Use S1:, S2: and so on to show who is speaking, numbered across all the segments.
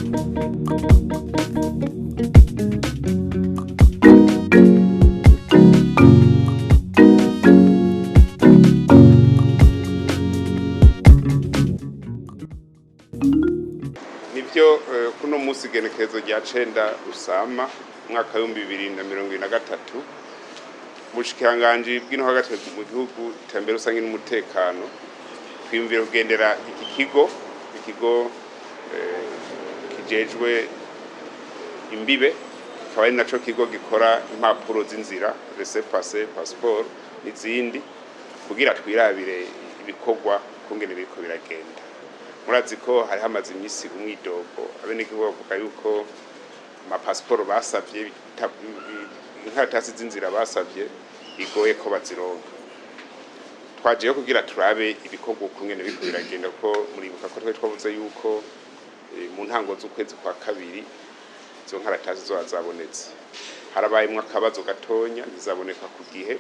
S1: nivyo kuno musi genekezo rya 9 Rusama mwaka wa 2023 mushikiranganje bw'ino hagati mu gihugu itembere usange n'umutekano twiyumvira kugendera ikigo kijejwe imbibe akaba ari naco kigo gikora impapuro z'inzira laissez-passer passeport n'izindi kugira twirabire ibikorwa kungene biriko biragenda. Murazi ko hari hamaze imisi umwidogo abenegihugu bavuga yuko ama passport basavye inkaratasi z'inzira basavye bigoye ko bazironka. Twaje kugira turabe ibikorwa kungene biriko biragenda ko muribuka ko twavuze yuko mu ntango z'ukwezi kwa kabiri izo nkaratasi zo zabonetse. Harabayemwe akabazo gatonya ntizaboneka ku gihe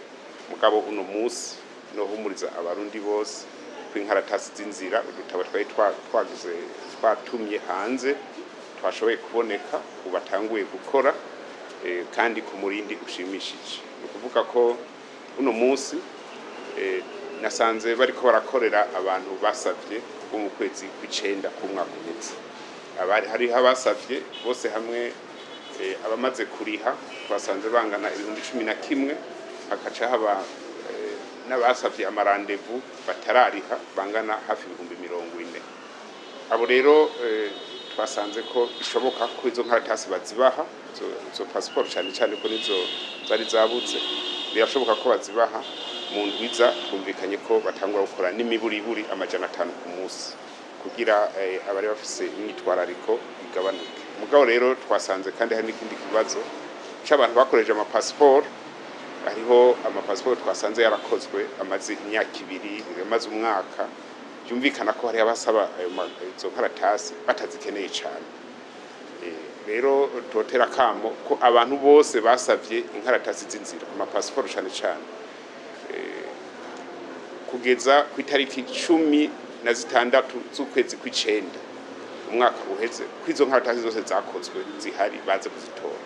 S1: mugabo uno musi no humuriza abarundi bose kw'inkaratasi z'inzira udutabo twatumye hanze twashoboye kuboneka ubatanguye gukora kandi ku murindi ushimishije. Ukuvuga ko uno musi nasanze bariko barakorera abantu basavye mu kwezi kw'icenda ku mwaka uheze. Abari hari habasavye bose hamwe abamaze kuriha twasanze bangana 11,000 hakaca haba n'abasavye amarandevu batarariha bangana hafi 40,000. Abo rero twasanze ko bishoboka ko izo nkaratasi bazibaha zo passport cyane ko nizo zari zabuze birashoboka ko bazibaha mu ndwiza twumvikanye ko batangura gukora n'imiburiburi 500 ku munsi kugira abari bafise imyitwarariko igabanuke. Mugabo rero twasanze kandi hari n'ikindi kibazo c'abantu bakoreje ama passport. Hariho ama passport twasanze yarakozwe amaze imyaka 2 amaze umwaka byumvikana ko hari abasaba izo nkaratasi batazikeneye cyane. Rero totera kamo ko abantu bose basavye inkaratasi z'inzira ama passport cyane kugeza ku itariki 16 z'ukwezi kw'icenda umwaka uheze kwizo nkaratasi zose zakozwe zihari baze kuzitora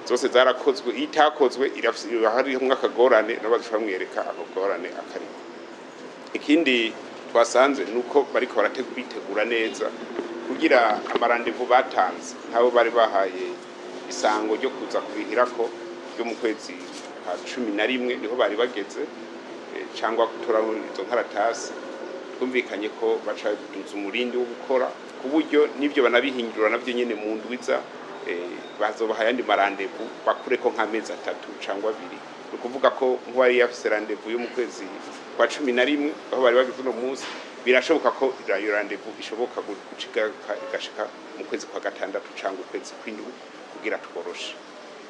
S1: zose zarakozwe itakozwe hari umwaka gorane n'abazifamwereka akogorane akari. Ikindi twasanze nuko bariko barategura neza kugira amarandevu batanze ntabo bari bahaye isango ryo kuza kubihirako ryo mu kwezi kwa 11 niho bari bageze cyangwa gutora izo nkaratasi twumvikanye ko baca duza umurindi wo gukora ku buryo nivyo banabihindura navyo nyene mu ndwiza bazobaha yandi marandevu bakureko nk'amezi 3 cyangwa 2. Ukuvuga ko nk'uwari yafise randevu yo mu kwezi kwa 11 aho bari bagize no munsi birashoboka ko iyo randevu ishoboka igashika mu kwezi kwa 6 cyangwa ukwezi kw'indwi kugira tworoshe.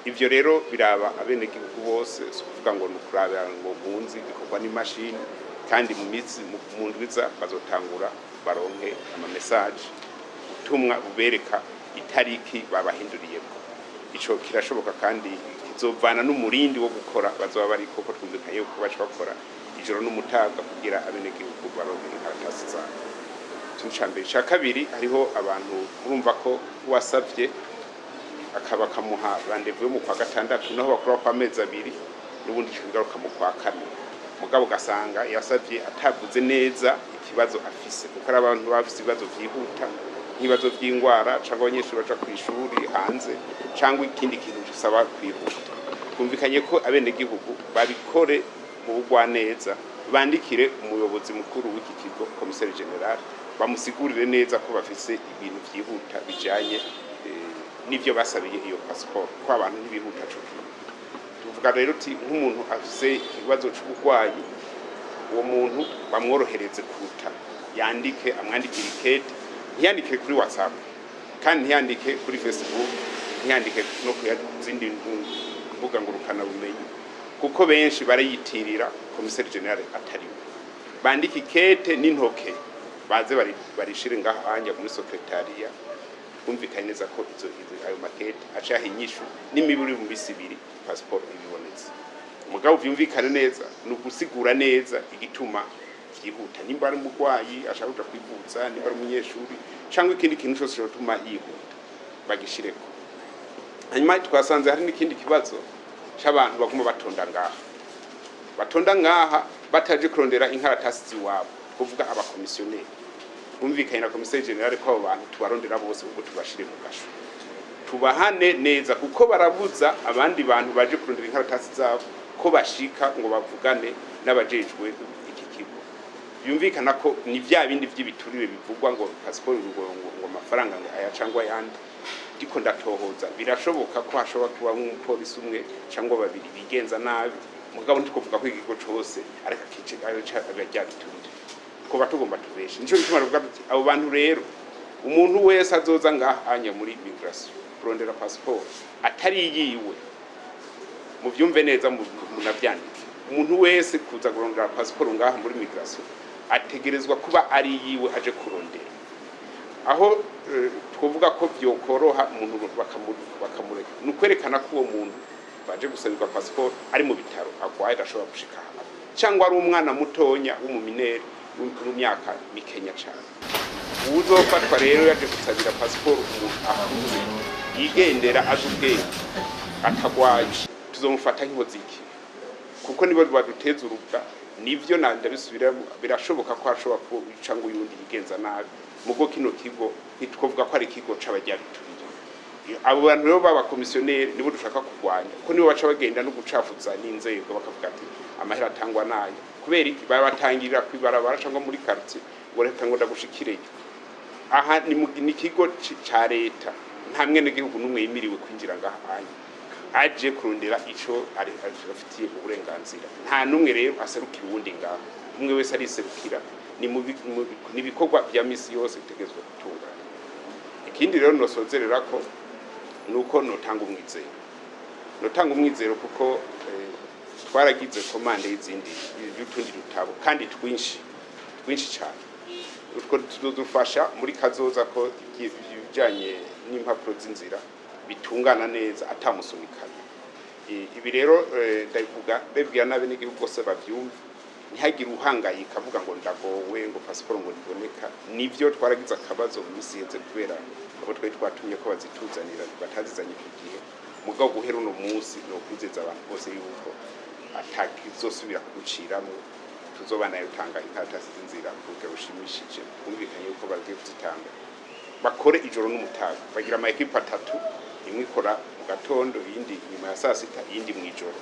S1: Ivyo rero biraba abenegihugu bose kuvuga ngo nukurabira ngo munzi bikorwa n'imashini kandi mu mitsi mu ndwiza bazotangura baronke ama message utumwa ubereka itariki babahinduriyeko. Ico kirashoboka kandi kizovana n'umurindi wo gukora bazoba bari koko twumvikanye yuko baca bakora ijoro n'umutaga kugira abenegihugu baronke inkaratasi zabo. Tuncambere ca kabiri hariho abantu urumva ko wasavye akaba kamuha randevu yo mu kwa 6 naho bakora kwa mezi 2 n'ubundi kigaruka mu kwa 4. Mugabo gasanga yasavye atavuze neza ikibazo afise kuko ari abantu bafise ibibazo vyihuta nk'ibibazo by'ingwara cyangwa abanyeshuri baca ku ishuri hanze cyangwa ikindi kintu gisaba kwihuta. Kumvikanye ko abenegihugu babikore mu bugwa neza bandikire umuyobozi mukuru w'iki kigo commissaire general bamusigurire neza ko bafise ibintu vyihuta bijanye nivyo basabiye iyo passport ko abantu ntibihuta cyo. Tuvuga rero uti nk'umuntu afise ikibazo cy'ubugwayi uwo muntu bamworohereze kuruta yandike amwandikira ikete ntiyandike kuri WhatsApp kandi ntiyandike kuri Facebook ntiyandike no ku zindi mbuga ngurukana bumenyi kuko benshi barayitirira commissaire general atari bandika ikete n'intoke baze barishire ngaho anja muri secretariat kumvikanye neza ko izo ayo makete acaha inyishu n'imiburi mu bisi 2 passport ibibonetse. Mugabo vyumvikane neza no gusigura neza igituma byihuta nimba ari umurwayi ashaka kuja kwivuza nimba ari umunyeshuri cyangwa ikindi kintu cyose cyotuma yihuta bagishireko. Hanyuma twasanze hari n'ikindi kibazo cy'abantu baguma batonda ngaha bataje kurondera inkaratasi ziwabo, kuvuga abakomisiyoneri. Bumvikanye na komiseri generale ko abo bantu tubarondera bose ubwo tubashire mu gasho, tubahane neza kuko barabuza abandi bantu baje kurondera inkaratasi zabo ko bashika ngo bavugane n'abajejwe iki kigo. Byumvikana ko ni bya bindi by'ibiturire bivugwa ngo passport ngo amafaranga ayacangwa yandi. Diko ndatohoza birashoboka ko hashobora kuba umupolisi umwe cyangwa babiri bigenza nabi, mugabo ntikuvuga ko igigo cyose ariko kice abajya biturire ko batugomba tubeshe. Nico gituma ruvuga ati abo bantu rero umuntu wese azoza ngahanya muri immigration kurondera passport atari yiwe, mu byumve neza munavyandike, umuntu wese kuza kurondera passport ngaha muri immigration ategerezwa kuba ari yiwe aje kurondera. Aho twovuga ko byokoroha umuntu bakamureka nukwerekana ko uwo muntu baje gusabirwa passport ari mu bitaro agwaye ashobora gushika hano, cyangwa ari umwana mutonya w'umumineri mu myaka mikenya cyane. Uzofatwa rero yaje gusabira passport umuntu akuze yigendera azubwenge atagwaye, tuzomufata nk'inkoziki kuko nibo baduteza urubwa. Nivyo ndabisubira birashoboka ko ashobora kwica ngo yundi yigenza nabi, mugo kino kigo ntitwovuga ko ari kigo c'abajya biturire. Abo bantu rero baba komisiyoneri nibo dushaka kurwanya ko nibo baca bagenda no gucafuza n'inzego bakavuga ati amahera atangwa nayo, kubera iki babatangirira kwibarabara cyangwa muri quartier ngo reka ngo ndagushikire. Aha ni kigo ca leta, nta mwene gihugu numwe yimiriwe kwinjira ngaha aje kurondera ico ari afitiye uburenganzira. Nta numwe rero aserukira uwundi ngaha, umwe wese ariserukira ni bikorwa bya misi yose bitegezwe gutungana. Ikindi rero nosozerera ko nuko notanga umwizero kuko twaragize komande y'izindi y'utundi dutabo kandi twinshi cyane, utwo tudufasha muri kazoza ko ibijanye n'impapuro z'inzira bitungana neza atamusunikana. Ibi rero ndavuga bebwira nabe n'igihugu bose bavyumva, ntihagire uhangayika avuga ngo ndagowe ngo passport ngo iboneka. Nivyo twaragize akabazo mu misi yeze kubera abo twatumye ko bazituzanira batazizanye kugiye, mugabo guhera uno munsi no kwizeza abantu bose yuko atakizosubira kuguciramo, tuzobana yutanga inkaratasi z'inzira kugira ushimishije. Kumvikanye yuko bagiye kuzitanga bakore ijoro n'umutaga, bagira ama equipe atatu, imwe ikora mu gatondo, iyindi nyuma ya saa sita, iyindi mu ijoro,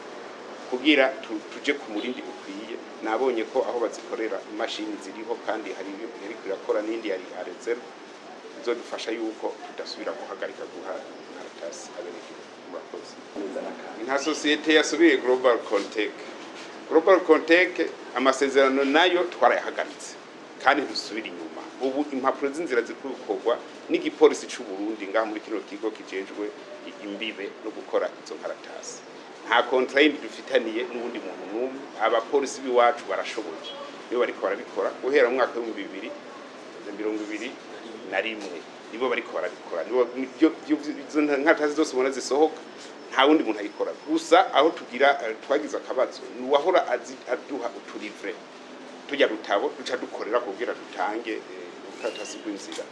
S1: kugira tuje ku murindi ukwiye. Nabonye ko aho bazikorera imashini ziriho kandi hari ibiri kurakora n'indi yari reserve, bizodufasha yuko tudasubira guhagarika guha inkaratasi abenegihugu. Murakoze. Nka societe yasubiye Global Contact amasezerano nayo twarayahagaritse kandi dusubira inyuma. Ubu impapuro z'inzira zikukorwa n'igipolisi cy'u Burundi ngaha muri kino kigo kijejwe imbibe no gukora izo nkaratasi. Nta contract dufitaniye n'ubundi muntu n'umwe, abapolisi biwacu barashoboye nibo bariko barabikora guhera mu mwaka wa 2021 nibo bariko barabikora, nibo izo nkaratasi zose ubona zisohoka nta wundi muntu ayikora. Gusa aho tugira twagize akabazo nuwahora aduha uturivre tujya rutabo duca dukorera kugira dutange inkaratasi rw'inzira,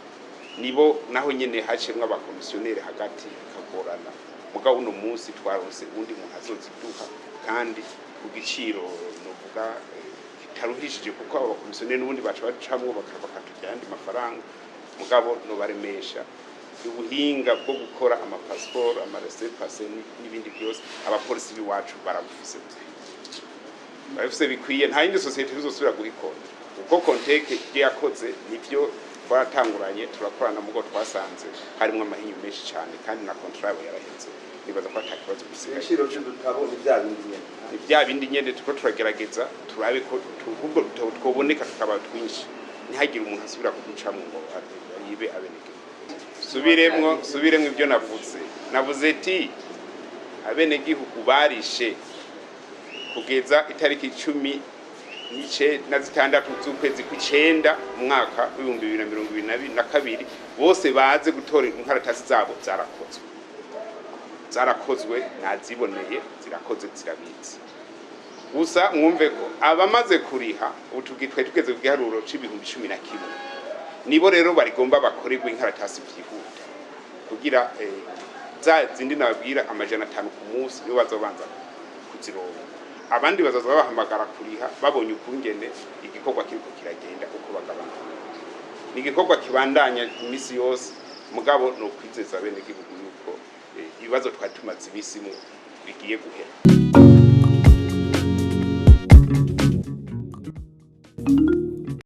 S1: nibo naho nyene hacemwe abakomisiyoneri hagati kagorana. Mugabo uno munsi twaronse undi muntu azoziduha kandi ku giciro novuga kitaruhishije, kuko abo bakomisiyoneri n'ubundi baca bacamwo bakatujya andi mafaranga. Mugabo no baremesha ubuhinga bwo gukora amapassport, amaresepase n'ibindi byose abapolisi biwacu barabufise bikwiye. Nta yindi societe izosubira guhikora uko Conteke yakoze. Nivyo twaratanguranye turakorana, mugo twasanze harimo amahinyu menshi cyane kandi na contrat yaraheze. Nibaza ko atakibazo gusigaye. Ishiro cy'udutabo ni bya bindi nyene tuko turagerageza turabe ko ubwo twoboneka tukaba twinshi, ntihagire umuntu asubira kuducamo ngo yibe abeneke. Subiremwo ibyo navuze ati abenegihugu barishe kugeza itariki 16 z'ukwezi kw'icenda mu mwaka wa 2022 bose baze gutora inkaratasi zabo zarakozwe naziboneye, zirakoze, zirabitse. gusa mwumve ko abamaze kuriha utugitwe tugeze ku giharuro c'ibihumbi 11 nibo rero barigomba bakorerwa inkaratasi vyihuta kugira za zindi nabwira amajana 5 ku munsi nibo bazobanza kuzironka abandi bazaza bahamagara kuriha babonye ukungene igikorwa kiriko kiragenda uko bagabana ni igikorwa kibandanya imisi yose mugabo no kwizeza bene gihugu yuko ibibazo twari tumaze imisi mu bigiye guhera.